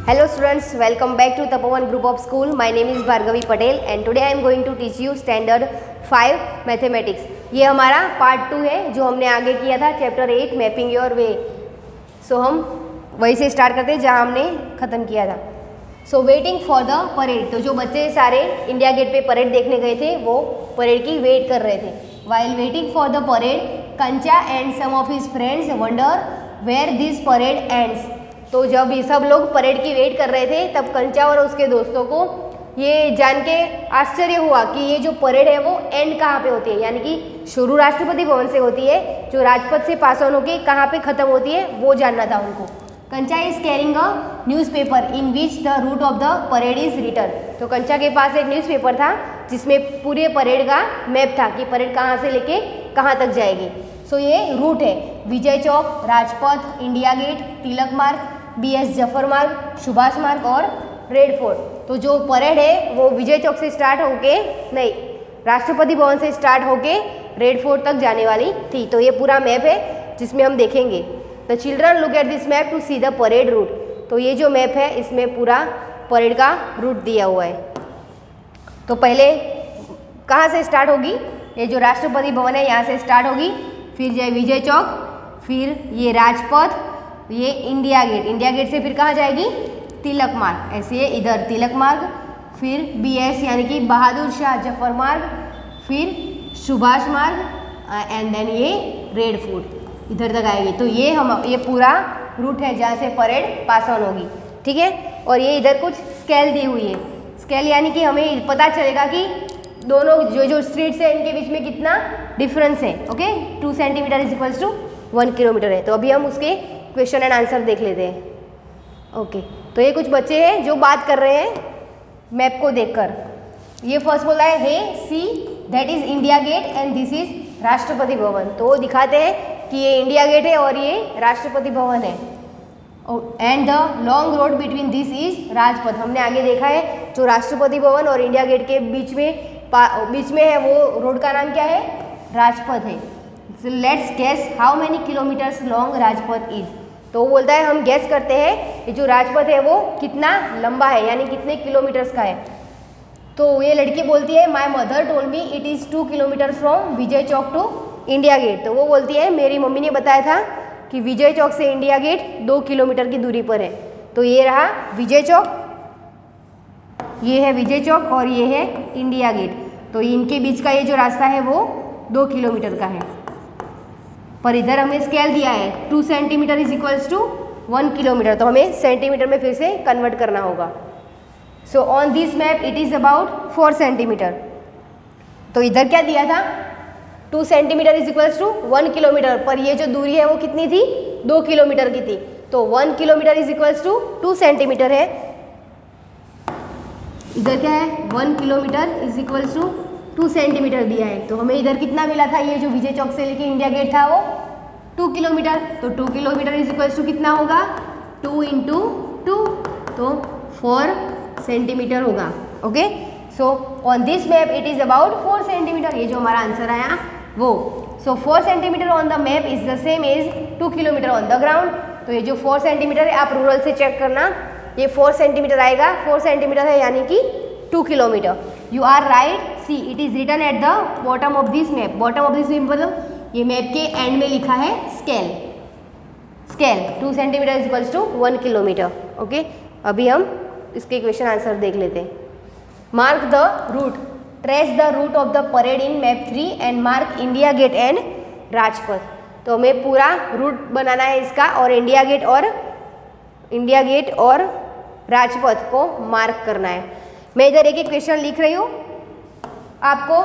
Hello students, welcome back to Tapovan Group of School. My name is Bhargavi Patel and today I am going to teach you Standard 5 Mathematics. ये हमारा part 2 है जो हमने आगे किया था chapter 8 mapping your way. सो हम वहीं से स्टार्ट करते हैं जहाँ हमने ख़त्म किया था. So waiting for the parade. तो जो बच्चे सारे इंडिया गेट पे परेड देखने गए थे वो परेड की वेट कर रहे थे. While waiting for the parade Kancha and some of his friends wonder where this parade ends. तो जब ये सब लोग परेड की वेट कर रहे थे तब कंचा और उसके दोस्तों को ये जान के आश्चर्य हुआ कि ये जो परेड है वो एंड कहाँ पे होती है, यानी कि शुरू राष्ट्रपति भवन से होती है, जो राजपथ से पास ऑन होके कहाँ पे ख़त्म होती है वो जानना था उनको. Kancha is carrying a newspaper in which the route of the parade is written. तो कंचा के पास एक न्यूज़पेपर था जिसमें पूरे परेड का मैप था कि परेड कहाँ से लेके कहाँ तक जाएगी. सो ये रूट है विजय चौक, राजपथ, इंडिया गेट, तिलक मार्ग, BS जफर मार्ग, सुभाष मार्ग और रेड फोर्ट. तो जो परेड है वो विजय चौक से स्टार्ट होके नहीं राष्ट्रपति भवन से स्टार्ट होके रेड फोर्ट तक जाने वाली थी. तो ये पूरा मैप है जिसमें हम देखेंगे. The children look at this map to see the parade route. तो ये जो मैप है इसमें पूरा परेड का रूट दिया हुआ है. तो पहले कहाँ से स्टार्ट होगी, ये जो राष्ट्रपति भवन है यहाँ से स्टार्ट होगी, फिर जाए विजय चौक, फिर ये राजपथ, ये इंडिया गेट, इंडिया गेट से फिर कहाँ जाएगी तिलक मार्ग, ऐसे ये इधर तिलक मार्ग, फिर BS यानी कि बहादुर शाह जफर मार्ग, फिर सुभाष मार्ग एंड देन ये रेड फोर्ट इधर तक आएगी. तो ये पूरा रूट है जहाँ से परेड पास ऑन होगी. ठीक है. और ये इधर कुछ स्केल दी हुई है. स्केल यानी कि हमें पता चलेगा कि दोनों जो स्ट्रीट्स है इनके बीच में कितना डिफरेंस है. Okay, 2 centimetre is equals to 1 kilometre है. तो अभी हम उसके क्वेश्चन एंड आंसर देख लेते हैं. ओके, तो ये कुछ बच्चे हैं जो बात कर रहे हैं मैप को देखकर. ये फर्स्ट बोल रहा है hey see that is India Gate and this is Rashtrapati Bhavan. तो वो दिखाते हैं कि ये इंडिया गेट है और ये राष्ट्रपति भवन है. And the long road between this is Rajpath. हमने आगे देखा है जो राष्ट्रपति भवन और इंडिया गेट के बीच में है वो रोड का नाम क्या है, राजपथ है. So let's guess how many kilometers long Rajpath is. तो वो बोलता है हम गैस करते हैं ये जो राजपथ है वो कितना लंबा है, यानी कितने किलोमीटर्स का है. तो ये लड़की बोलती है my mother told me it is 2 kilometre from Vijay Chowk to India Gate. तो वो बोलती है मेरी मम्मी ने बताया था कि विजय चौक से इंडिया गेट 2 किलोमीटर की दूरी पर है. तो ये रहा विजय चौक, ये है विजय चौक और ये है इंडिया गेट. तो इनके बीच का ये जो रास्ता है वो 2 किलोमीटर का है. पर इधर हमें स्केल दिया है 2 centimetre is equals to 1 kilometre. तो हमें सेंटीमीटर में फिर से कन्वर्ट करना होगा. So on this map it is about 4 centimetre. तो इधर क्या दिया था 2 centimetre is equals to 1 kilometre. पर ये जो दूरी है वो कितनी थी, 2 किलोमीटर की थी. तो 1 kilometre is equals to 2 centimetre है. इधर क्या है 1 kilometre is equals to 2 centimetre दिया है. तो हमें इधर कितना मिला था, ये जो विजय चौक से लेके इंडिया गेट था वो 2 किलोमीटर. तो 2 किलोमीटर इज इक्वल्स टू कितना होगा 2 इंटू 2, तो 4 सेंटीमीटर होगा. Okay, so on this map it is about 4 centimetre. ये जो हमारा आंसर आया वो. So 4 centimetre on the map is the same as 2 kilometre on the ground. तो ये जो 4 सेंटीमीटर है आप रूरल से चेक करना, ये 4 सेंटीमीटर आएगा. 4 सेंटीमीटर है यानी कि 2 kilometre. You are right. See it is written at the bottom of this map. Bottom of this map मतलब ये मैप के एंड में लिखा है scale. Scale 2 centimetre is equals to 1 kilometre. Okay, अभी हम इसके क्वेश्चन आंसर देख लेते हैं. Mark the route. Trace the route of the parade in map 3 and mark India Gate and Rajpath. तो हमें पूरा रूट बनाना है इसका और इंडिया गेट और राजपथ को मार्क करना है. मैं इधर एक क्वेश्चन लिख रही हूँ, आपको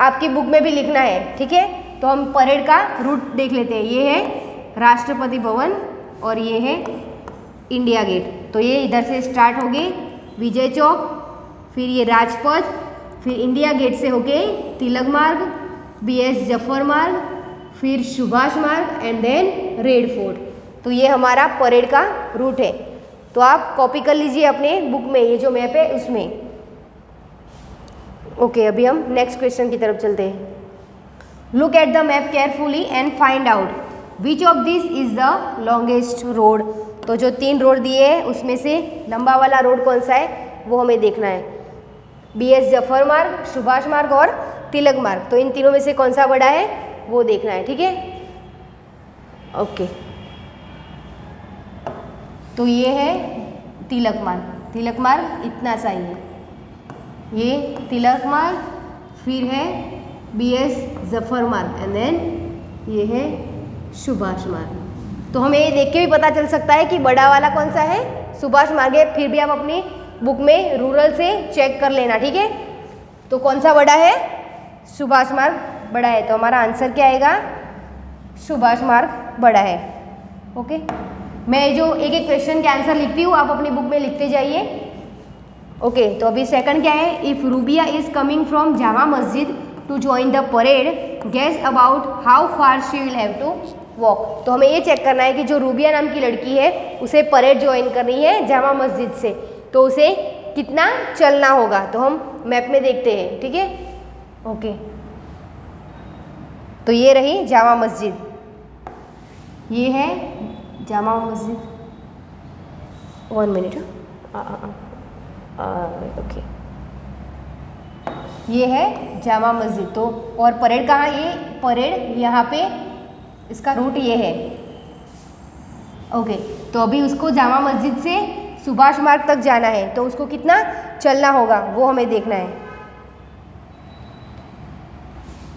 आपकी बुक में भी लिखना है. ठीक है. तो हम परेड का रूट देख लेते हैं. ये है राष्ट्रपति भवन और ये है इंडिया गेट. तो ये इधर से स्टार्ट होगी विजय चौक, फिर ये राजपथ, फिर इंडिया गेट से होके तिलक मार्ग, BS जफर मार्ग, फिर सुभाष मार्ग एंड देन रेड फोर्ट. तो ये हमारा परेड का रूट है. तो आप कॉपी कर लीजिए अपने बुक में ये जो मैप है उसमें. ओके, अभी हम नेक्स्ट क्वेश्चन की तरफ चलते हैं. Look at the map carefully and find out which of this is the longest road. तो जो 3 रोड दिए हैं उसमें से लंबा वाला रोड कौन सा है वो हमें देखना है। BS जफर मार्ग, सुभाष मार्ग और तिलक मार्ग, तो इन तीनों में से कौन सा बड़ा है वो देखना है, ठीक है। ओके, तो ये है तिलक मार्ग, तिलक मार्ग इतना सा ही है, ये तिलक मार्ग, फिर है BS जफर मार्ग एंड देन ये है सुभाष मार्ग। तो हमें ये देख के भी पता चल सकता है कि बड़ा वाला कौन सा है, सुभाष मार्ग है। फिर भी आप अपनी बुक में रूरल से चेक कर लेना, ठीक है। तो कौन सा बड़ा है, सुभाष मार्ग बड़ा है, तो हमारा आंसर क्या आएगा, सुभाष मार्ग बड़ा है। ओके, मैं जो एक एक क्वेश्चन के आंसर लिखती हूँ आप अपनी बुक में लिखते जाइए। ओके, तो अभी सेकंड क्या है, if Rubia is coming from Jama Masjid to join the parade, guess about how far she will have to walk. तो हमें ये चेक करना है कि जो रूबिया नाम की लड़की है उसे परेड ज्वाइन करनी है जामा मस्जिद से, तो उसे कितना चलना होगा। तो हम मैप में देखते हैं, ठीक है। ओके, तो ये रही जामा मस्जिद, ये है जामा मस्जिद, 1 मिनट, ओके, ये है जामा मस्जिद। तो और परेड कहाँ, ये परेड यहाँ पे, इसका रूट ये है। ओके, तो अभी उसको जामा मस्जिद से सुभाष मार्ग तक जाना है, तो उसको कितना चलना होगा वो हमें देखना है।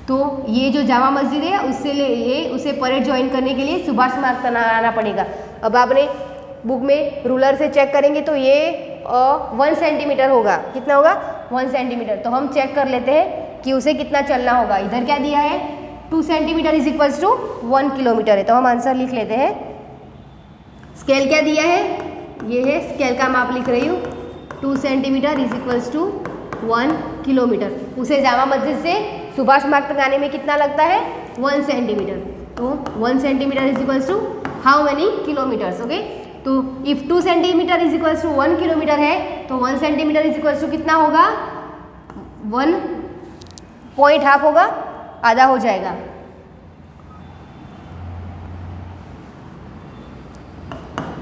तो ये जो जामा मस्जिद है उससे उसे परेड ज्वाइन करने के लिए सुभाष मार्ग तक आना पड़ेगा। अब आपने बुक में रूलर से चेक करेंगे तो ये 1 सेंटीमीटर होगा, कितना होगा 1 सेंटीमीटर। तो हम चेक कर लेते हैं कि उसे कितना चलना होगा। इधर क्या दिया है, 2 centimetre is equals to 1 kilometre है, तो हम आंसर लिख लेते हैं। स्केल क्या दिया है, ये है स्केल का माप लिख रही हूँ, 2 centimetre is equals to 1 kilometre. उसे जामा मस्जिद से सुभाष मार्ग तक आने में कितना लगता है, 1 सेंटीमीटर। तो 1 centimetre is equals to how many kilometres. Okay, तो if 2 centimetre is equals to 1 kilometre है तो 1 सेंटीमीटर इज इक्वल्स टू कितना होगा, 1.5 होगा, आधा हो जाएगा।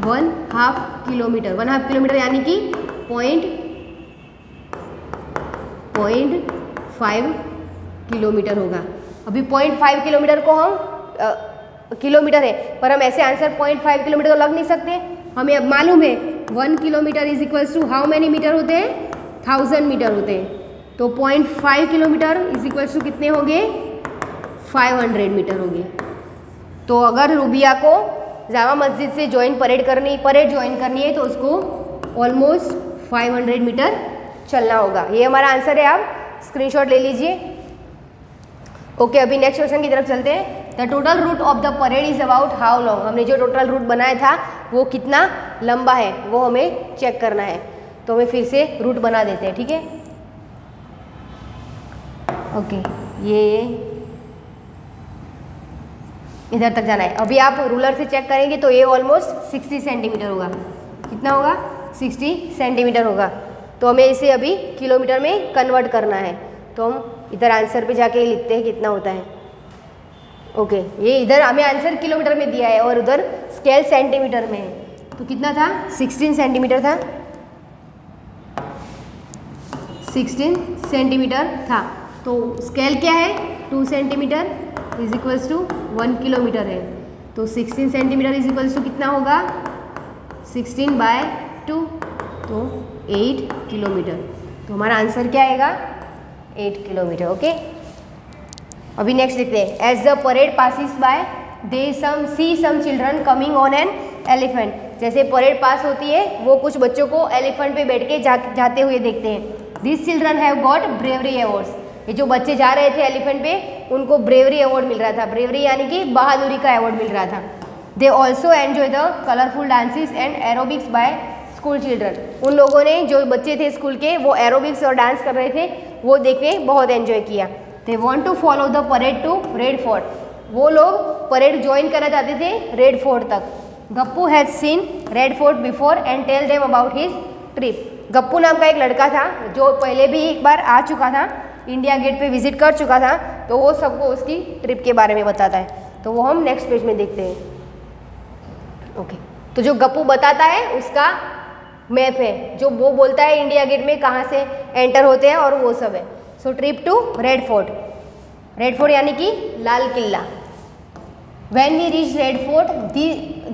1/2 किलोमीटर, 1/2 किलोमीटर यानी कि 0.5 किलोमीटर होगा। अभी 0.5 किलोमीटर को हम किलोमीटर है पर हम ऐसे आंसर 0.5 किलोमीटर तो लग नहीं सकते। हमें अब मालूम है 1 kilometre is equals to how many metre होते हैं, 1000 मीटर होते हैं। तो 0.5 किलोमीटर इज इक्वल्स टू कितने होंगे, 500 मीटर होंगे। तो अगर रूबिया को जामा मस्जिद से परेड ज्वाइन करनी है तो उसको ऑलमोस्ट 500 मीटर चलना होगा। ये हमारा आंसर है, आप स्क्रीनशॉट ले लीजिए। ओके, अभी नेक्स्ट क्वेश्चन की तरफ चलते हैं। The total route of the parade is about how long. हमने जो टोटल रूट बनाया था वो कितना लंबा है वो हमें चेक करना है। तो हमें फिर से रूट बना देते हैं, ठीक है। ओके, ये इधर तक जाना है। अभी आप रूलर से चेक करेंगे तो ये ऑलमोस्ट 60 सेंटीमीटर होगा। कितना होगा, 60 सेंटीमीटर होगा। तो हमें इसे अभी किलोमीटर में कन्वर्ट करना है। तो हम इधर आंसर पे जाके ही लिखते हैं कितना होता है। ओके, ये इधर हमें आंसर किलोमीटर में दिया है और उधर स्केल सेंटीमीटर में है। तो कितना था, 16 सेंटीमीटर था, 16 सेंटीमीटर था। तो स्केल क्या है, 2 centimetre is equals to 1 kilometre है। तो 16 सेंटीमीटर इज इक्वल्स टू कितना होगा, 16/2, तो 8 किलोमीटर। तो हमारा आंसर क्या आएगा, 8 किलोमीटर। ओके, अभी नेक्स्ट देखते हैं। As the parade passes by they see some children coming on an elephant. जैसे परेड पास होती है वो कुछ बच्चों को एलिफेंट पे बैठ के जाते हुए देखते हैं। This children have got bravery awards. ये जो बच्चे जा रहे थे एलिफेंट पे उनको ब्रेवरी अवार्ड मिल रहा था। ब्रेवरी यानी कि बहादुरी का अवार्ड मिल रहा था। They also enjoy the colourful dances and aerobics by school children. उन लोगों ने, जो बच्चे थे स्कूल के, वो एरोबिक्स और डांस कर रहे थे, वो देखने बहुत एंजॉय किया। They want to follow the parade to Red Fort. वो लोग परेड ज्वाइन करना चाहते थे रेड फोर्ट तक। Gappu has seen Red Fort before and tell them about his trip. Gappu नाम का एक लड़का था जो पहले भी एक बार आ चुका था, इंडिया गेट पे विजिट कर चुका था, तो वो सबको उसकी ट्रिप के बारे में बताता है। तो वो हम नेक्स्ट पेज में देखते हैं। ओके, तो जो गप्पू बताता है उसका मैप है, जो वो बोलता है इंडिया गेट में कहाँ से एंटर होते हैं और वो सब है। So trip to Red Fort, Red Fort यानी कि Lal Qila. When we reached Red Fort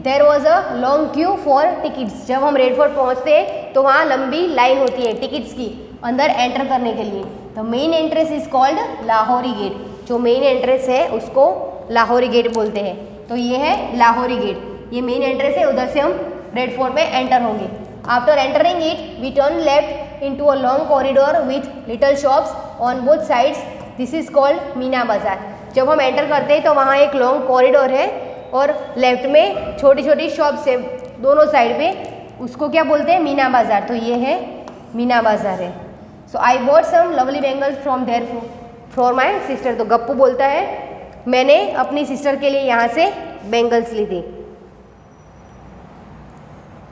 there was a long queue for tickets। जब हम रेड फोर्ट पहुँचते हैं तो वहाँ लंबी लाइन होती है टिकट्स की अंदर एंटर करने के लिए। The main entrance is called Lahori Gate, जो मेन एंट्रेंस है उसको लाहौरी गेट बोलते हैं। तो ये है लाहौरी गेट, ये मेन एंट्रेंस है, उधर से हम रेड फोर्ट में एंटर होंगे। After entering it we turn left into a long corridor with little shops on both sides, this is called Meena Bazaar. जब हम एंटर करते हैं तो वहाँ एक लॉन्ग कॉरिडोर है और लेफ्ट में छोटी छोटी शॉप्स है दोनों साइड पे, उसको क्या बोलते हैं? मीना बाजार। तो ये है मीना बाजार है। So I bought some lovely bangles from there for my sister. तो गप्पू बोलता है मैंने अपनी सिस्टर के लिए यहाँ से बैंगल्स ली थी।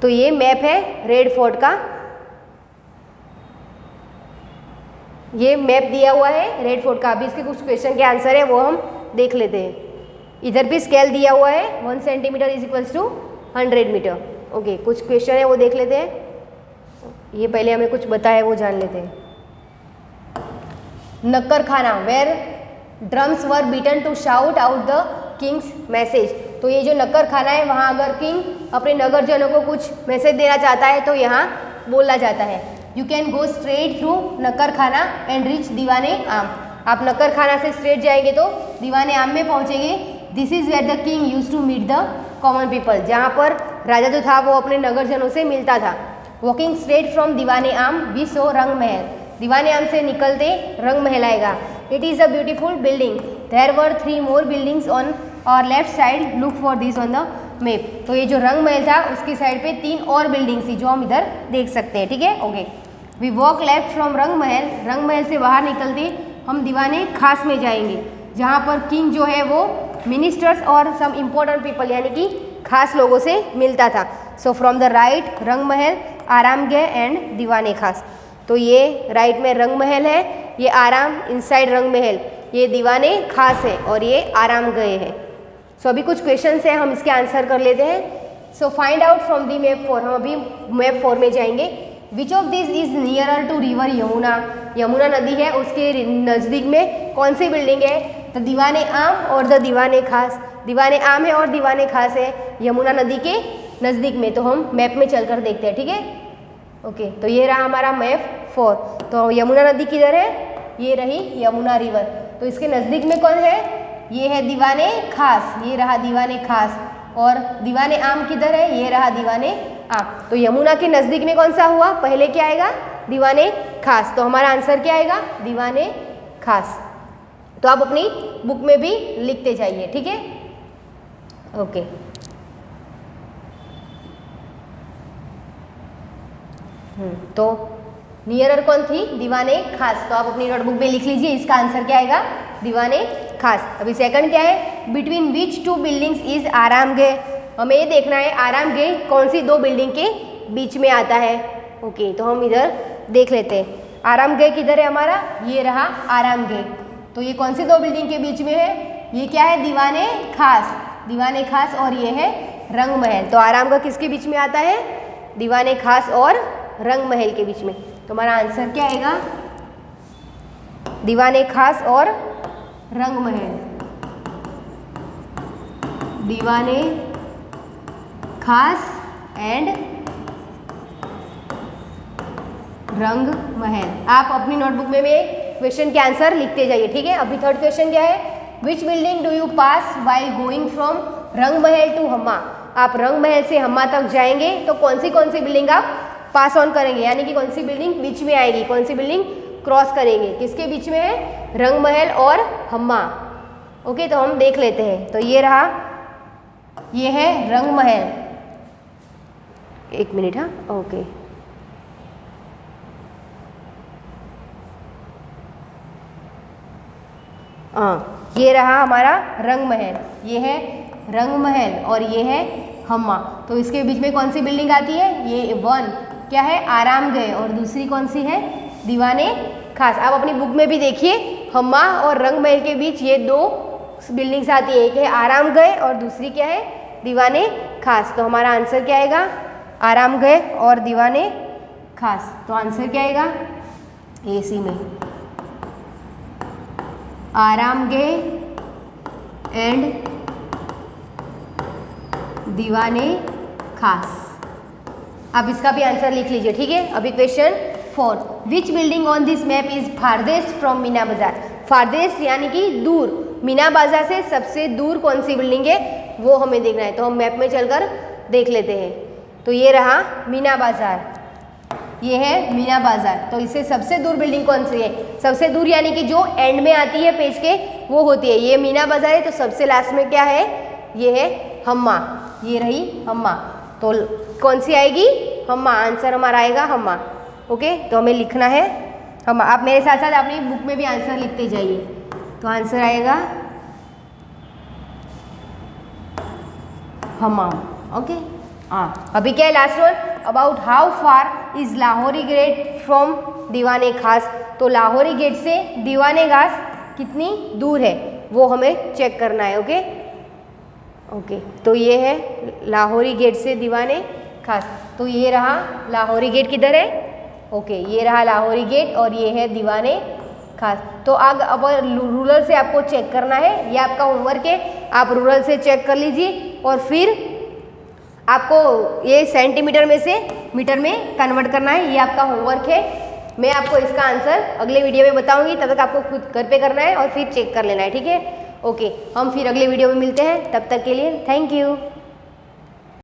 तो ये मैप है रेड फोर्ट का, ये मैप दिया हुआ है रेड फोर्ट का। अभी इसके कुछ क्वेश्चन के आंसर है वो हम देख लेते हैं। इधर भी स्केल दिया हुआ है 1 centimetre is equals to 100 metre. Okay, कुछ क्वेश्चन है वो देख लेते हैं। ये पहले हमें कुछ बताया वो जान लेते हैं। Naqqar Khana, where drums were beaten to shout out the king's message. तो ये जो नक्कर खाना है वहाँ अगर किंग अपने नगरजनों को कुछ मैसेज देना चाहता है तो यहाँ बोला जाता है। You can go straight through Naqqar Khana and reach दीवाने आम। आप नक्कर खाना से स्ट्रेट जाएंगे तो दीवाने आम में पहुँचेंगे। This is where the king used to meet the common people, जहाँ पर राजा जो था वो अपने नगरजनों से मिलता था। वॉकिंग स्ट्रेट फ्रॉम दीवाने आम वी सो रंग महल। दीवाने आम से निकलते रंग महल आएगा। It is a beautiful building, there were 3 more buildings on our left side, look for this on the map. तो ये जो रंग महल था उसकी साइड पे 3 और बिल्डिंग्स थी जो हम इधर देख सकते हैं। ठीक है, okay. We walk left from Rang Mahal से बाहर निकलते हम दीवाने खास में जाएंगे, जहाँ पर किंग जो है वो मिनिस्टर्स और सम इम्पोर्टेंट पीपल यानी कि खास लोगों से मिलता था। सो फ्रॉम द राइट रंग महल, आरामगह एंड दीवाने खास। तो ये राइट में रंग महल है, ये आराम इनसाइड रंग महल, ये दीवाने खास है और ये आरामगह है। सो अभी कुछ क्वेश्चंस हैं, हम इसके आंसर कर लेते हैं। So find out from the map 4, हम अभी मैप 4 में जाएंगे। Which of this is nearer to river Yamuna. Yamuna नदी है उसके नज़दीक में कौन सी बिल्डिंग है? द दीवाने आम और द दीवाने खास। दीवाने आम है और दीवाने खास है यमुना नदी के नज़दीक में। तो हम मैप में चलकर देखते हैं। ठीक है, ओके। तो ये रहा हमारा मैप 4। तो यमुना नदी किधर है? ये रही यमुना रिवर। तो इसके नज़दीक में कौन है? ये है दीवाने खास, ये रहा दीवाने खास। और दीवाने आम किधर है? ये रहा दीवाने आम। तो यमुना के नज़दीक में कौन सा हुआ? पहले क्या आएगा? दीवाने खास। तो हमारा आंसर क्या आएगा? दीवाने खास। तो आप अपनी बुक में भी लिखते जाइए। ठीक है, ओके। तो नियरर कौन थी? दीवाने खास। तो आप अपनी नोटबुक में लिख लीजिए, इसका आंसर क्या आएगा? दीवाने खास। अभी सेकंड क्या है? Between which 2 buildings is Aramgah. हमें ये देखना है आरामगह कौन सी 2 बिल्डिंग के बीच में आता है। ओके, तो हम इधर देख लेते हैं। आरामगह किधर है हमारा? ये रहा आरामगह। तो ये कौन सी 2 बिल्डिंग के बीच में है? ये क्या है? दीवाने खास, दीवाने खास और ये है रंग महल। तो आरामगह किसके बीच में आता है? दीवाने खास और रंग महल के बीच में। तो हमारा आंसर क्या आएगा? दीवाने खास और रंग महल। दीवाने खास एंड रंग महल। आप अपनी नोटबुक में भी क्वेश्चन के आंसर लिखते जाइए। ठीक है, अभी थर्ड क्वेश्चन क्या है? Which building do you pass while going from Rang Mahal to हम्मा। आप रंग महल से हम्मा तक जाएंगे तो कौन सी बिल्डिंग आप पास ऑन करेंगे, यानी कि कौन सी बिल्डिंग बीच में आएगी, कौन सी बिल्डिंग क्रॉस करेंगे? किसके बीच में है? रंग महल और हम्मा। ओके, तो हम देख लेते हैं। तो ये रहा, ये है रंग महल। एक मिनट, हाँ, ओके। हाँ, ये रहा हमारा रंग महल, ये है रंग महल और ये है हम्मा। तो इसके बीच में कौन सी बिल्डिंग आती है? ये 1 क्या है? आरामगह। और दूसरी कौन सी है? दीवाने खास। आप अपनी बुक में भी देखिए, हम्मा और रंग महल के बीच ये 2 बिल्डिंग्स आती है, एक है आरामगह और दूसरी क्या है? दीवाने खास। तो हमारा आंसर क्या आएगा? आरामगह और दीवाने खास। तो आंसर क्या आएगा? AC में आरामगह एंड दीवाने खास। आप इसका भी आंसर लिख लीजिए, ठीक है। अभी question 4, which building on this map is farthest from Meena बाजार? फारदेस्ट यानी कि दूर, मीना बाजार से सबसे दूर कौन सी बिल्डिंग है वो हमें देखना है। तो हम मैप में चलकर देख लेते हैं। तो ये रहा मीना बाजार, ये है मीना बाजार। तो इससे सबसे दूर बिल्डिंग कौन सी है? सबसे दूर यानी कि जो एंड में आती है पेज के वो होती है। ये मीना बाजार है, तो सबसे लास्ट में क्या है? ये है हम्मा, ये रही हम्मा। तो कौन सी आएगी? हम्मा। आंसर हमारा आएगा हम्मा। ओके, तो हमें लिखना है हम्मा। आप मेरे साथ साथ अपनी बुक में भी आंसर लिखते जाइए। तो आंसर आएगा हम्माम। ओके, हाँ। अभी क्या है last one? About how far is Lahori get from दीवाने खास? तो लाहौरी गेट से दीवाने खास कितनी दूर है वो हमें चेक करना है। ओके ओके, तो ये है लाहौरी गेट से दीवाने खास। तो ये रहा लाहौरी गेट, किधर है? ओके, ये रहा लाहौरी गेट और ये है दीवाने खास। तो अब रूरल से आपको चेक करना है, ये आपका होमवर्क है। आप रूरल से चेक कर लीजिए और फिर आपको ये सेंटीमीटर में से मीटर में कन्वर्ट करना है। ये आपका होमवर्क है। मैं आपको इसका आंसर अगले वीडियो में बताऊंगी, तब तक आपको खुद घर पे करना है और फिर चेक कर लेना है, ठीक है। ओके, हम फिर अगले वीडियो में मिलते हैं। तब तक के लिए थैंक यू।